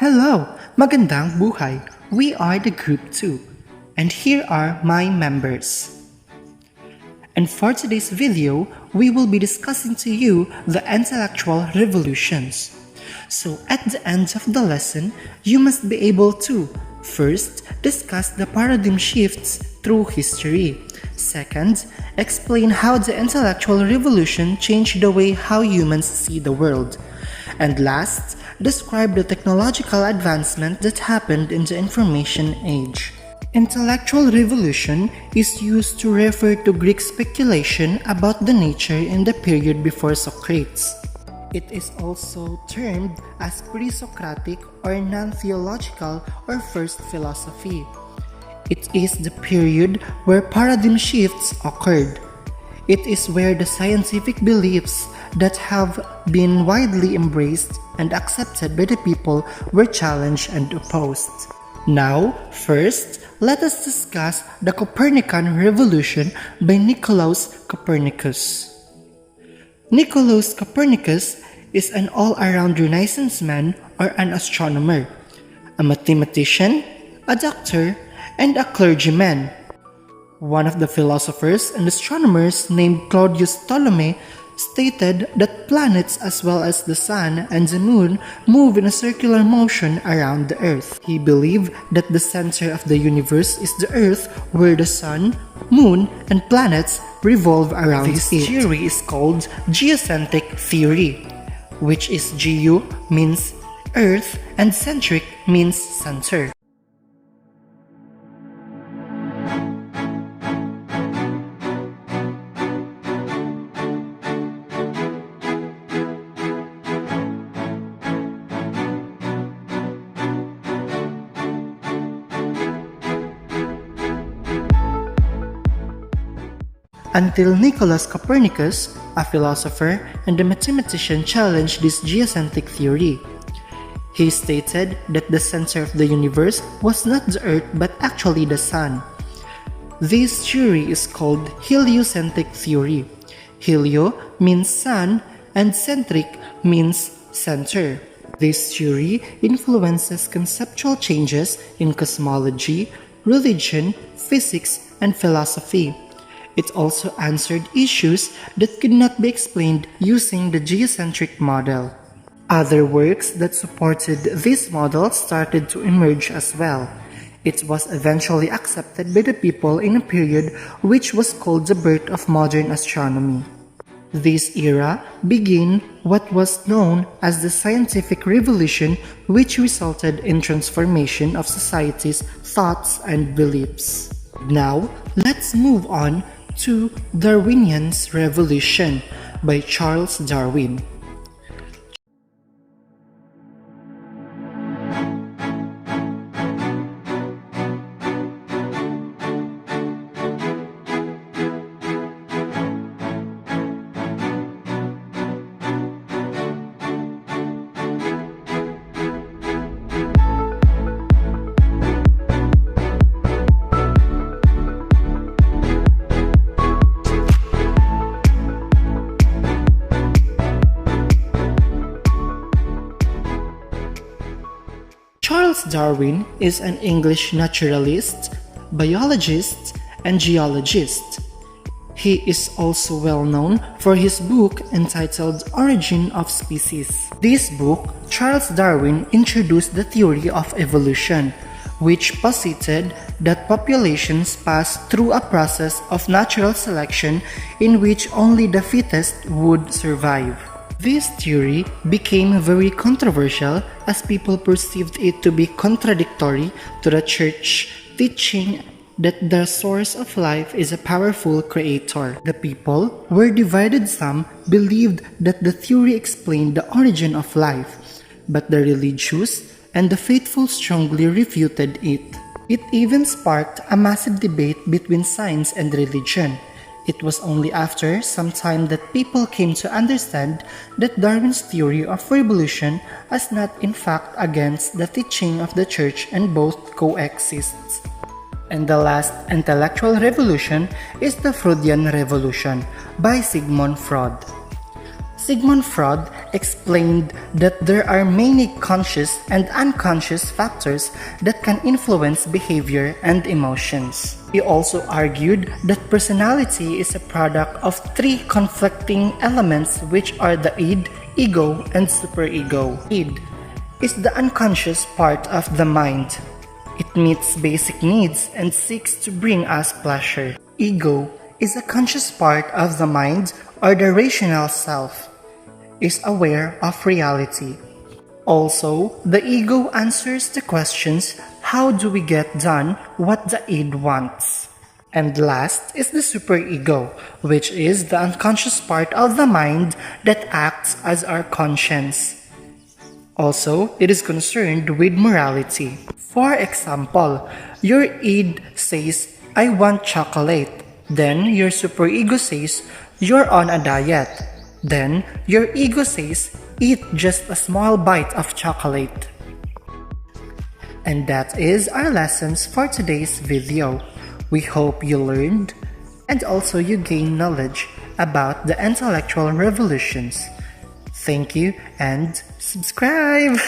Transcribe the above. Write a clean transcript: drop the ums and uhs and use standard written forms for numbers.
Hello! Magandang buhay! We are the Group 2, and here are my members. And for today's video, we will be discussing to you the intellectual revolutions. So at the end of the lesson, you must be able to first, discuss the paradigm shifts through history. Second, explain how the intellectual revolution changed the way how humans see the world. And last, describe the technological advancement that happened in the information age. Intellectual revolution is used to refer to Greek speculation about the nature in the period before Socrates. It is also termed as pre-Socratic or non-theological or first philosophy. It is the period where paradigm shifts occurred. It is where the scientific beliefs that have been widely embraced and accepted by the people were challenged and opposed. Now, first, let us discuss the Copernican Revolution by Nicolaus Copernicus. Nicolaus Copernicus is an all-around Renaissance man or an astronomer, a mathematician, a doctor, and a clergyman. One of the philosophers and astronomers named Claudius Ptolemy stated that planets as well as the sun and the moon move in a circular motion around the earth. He believed that the center of the universe is the earth, where the sun, moon, and planets revolve around it. This theory is called geocentric theory, which is geo means earth and centric means center. Until Nicolaus Copernicus, a philosopher and a mathematician, challenged this geocentric theory. He stated that the center of the universe was not the Earth but actually the Sun. This theory is called heliocentric theory. Helio means sun and centric means center. This theory influences conceptual changes in cosmology, religion, physics, and philosophy. It also answered issues that could not be explained using the geocentric model. Other works that supported this model started to emerge as well. It was eventually accepted by the people in a period which was called the birth of modern astronomy. This era began what was known as the scientific revolution, which resulted in transformation of society's thoughts and beliefs. Now, let's move on to Darwinian's Revolution by Charles Darwin. Charles Darwin is an English naturalist, biologist, and geologist. He is also well known for his book entitled Origin of Species. This book, Charles Darwin introduced the theory of evolution, which posited that populations pass through a process of natural selection in which only the fittest would survive. This theory became very controversial as people perceived it to be contradictory to the church teaching that the source of life is a powerful creator. The people were divided. Some believed that the theory explained the origin of life, but the religious and the faithful strongly refuted it. It even sparked a massive debate between science and religion. It was only after some time that people came to understand that Darwin's theory of evolution is not in fact against the teaching of the church and both coexist. And the last intellectual revolution is the Freudian Revolution by Sigmund Freud. Sigmund Freud explained that there are many conscious and unconscious factors that can influence behavior and emotions. He also argued that personality is a product of three conflicting elements, which are the id, ego, and superego. Id is the unconscious part of the mind. It meets basic needs and seeks to bring us pleasure. Ego is a conscious part of the mind, or the rational self, is aware of reality. Also, the ego answers the questions, how do we get done what the id wants? And last is the superego, which is the unconscious part of the mind that acts as our conscience. Also, it is concerned with morality. For example, your id says, I want chocolate. Then your superego says, you're on a diet. Then your ego says, eat just a small bite of chocolate. And that is our lessons for today's video. We hope you learned and also you gained knowledge about the intellectual revolutions. Thank you and subscribe!